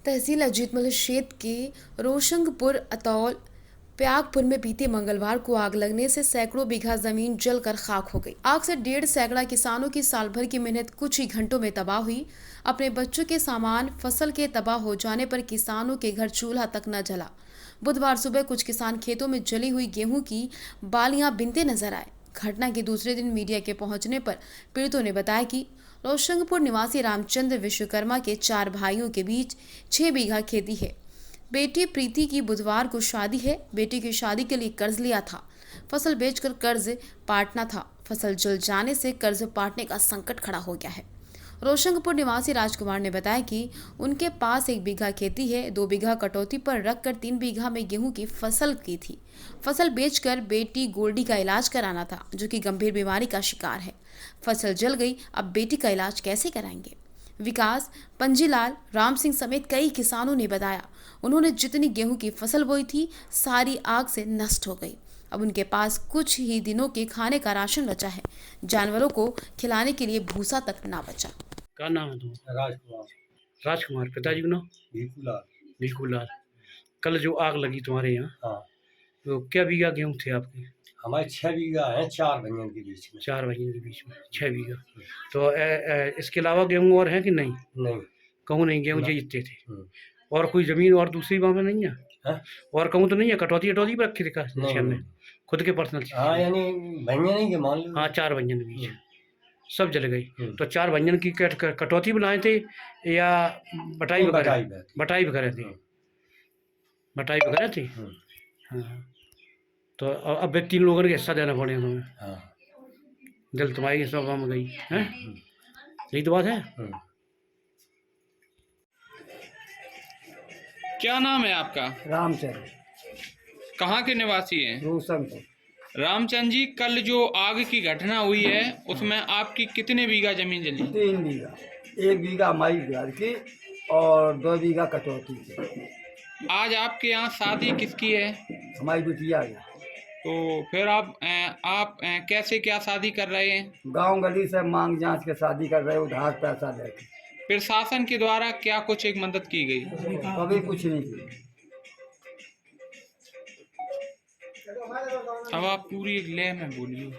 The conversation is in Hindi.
तहसील अजीतमल क्षेत्र के रोशंगपुर अतौल प्यागपुर में बीते मंगलवार को आग लगने से सैकड़ों बीघा जमीन जलकर खाक हो गई। आग से 1.5 सैकड़ा किसानों की साल भर की मेहनत कुछ ही घंटों में तबाह हुई। अपने बच्चों के सामान फसल के तबाह हो जाने पर किसानों के घर चूल्हा तक न जला। बुधवार सुबह कुछ किसान खेतों में जली हुई गेहूं की बालियां बीनते नजर आए। घटना के दूसरे दिन मीडिया के पहुंचने पर पीड़ितों ने बताया कि रोशंगपुर निवासी रामचंद्र विश्वकर्मा के 4 भाइयों के बीच 6 बीघा खेती है। बेटी प्रीति की बुधवार को शादी है। बेटी की शादी के लिए कर्ज लिया था। फसल बेचकर कर्ज पाटना था। फसल जल जाने से कर्ज पाटने का संकट खड़ा हो गया है। रोशंगपुर निवासी राजकुमार ने बताया कि उनके पास 1 बीघा खेती है। 2 बीघा कटौती पर रखकर 3 बीघा में गेहूं की फसल की थी। फसल बेचकर बेटी गोल्डी का इलाज कराना था, जो कि गंभीर बीमारी का शिकार है। फसल जल गई, अब बेटी का इलाज कैसे कराएंगे? विकास, पंजीलाल, राम सिंह समेत कई किसानों ने बताया, उन्होंने जितनी गेहूं की फसल बोई थी सारी आग से नष्ट हो गई। अब उनके पास कुछ ही दिनों के खाने का राशन बचा है। जानवरों को खिलाने के लिए भूसा तक ना बचा। क्या नाम है तुम्हारा? राजकुमार। राजकुमार। पिताजी का नाम? भीखूलाल। भीखूलाल। कल जो आग लगी तुम्हारे यहाँ, हाँ, तो क्या बीघा गेहूँ थे आपके? हमारे 6 बीघा है 4 भैया के बीच में। 4 भाइयों के बीच में 6 बीघा। तो इसके अलावा गेहूँ और है कि नहीं? नहीं। कहूँ नहीं, गेहूँ ना। जीतते थे। और कोई जमीन और दूसरी वहाँ में नहीं है? हाँ? और कहूँ तो नहीं है? कटौती अटौती पर रखी दिखा नहीं। हमने खुद के पर्सनल? हाँ, यानी भैया नहीं के मान लो। हाँ, 4 भंजन के बीच सब जल गई। तो 4 भंजन की कटौती बनाए थे या बटाई वगैरह? बटाई वगैरह थी। बटाई वगैरह थी। हाँ। तो अब 3 लोगों के हिस्सा देना पड़ेगा तुम्हें। हाँ। जल तुम्हारी हिस्सा में गई है। यही तो बात है। क्या नाम है आपका? रामचंद्र। कहाँ के निवासी हैं? रोशनपुर। रामचंद्र जी, कल जो आग की घटना हुई है उसमें आपकी कितने बीघा जमीन जली? 3 बीघा। 1 बीघा हमारी घर की और 2 बीघा कटौती की। आज आपके यहाँ शादी किसकी है? हमारी बिटिया है। तो फिर आप कैसे क्या शादी कर रहे हैं? गांव गली से मांग जांच के शादी कर रहे, उधार पैसा लेके। फिर शासन के द्वारा क्या कुछ एक मदद की गई? कभी कुछ नहीं की। अब आप पूरी एक लय में बोलिए।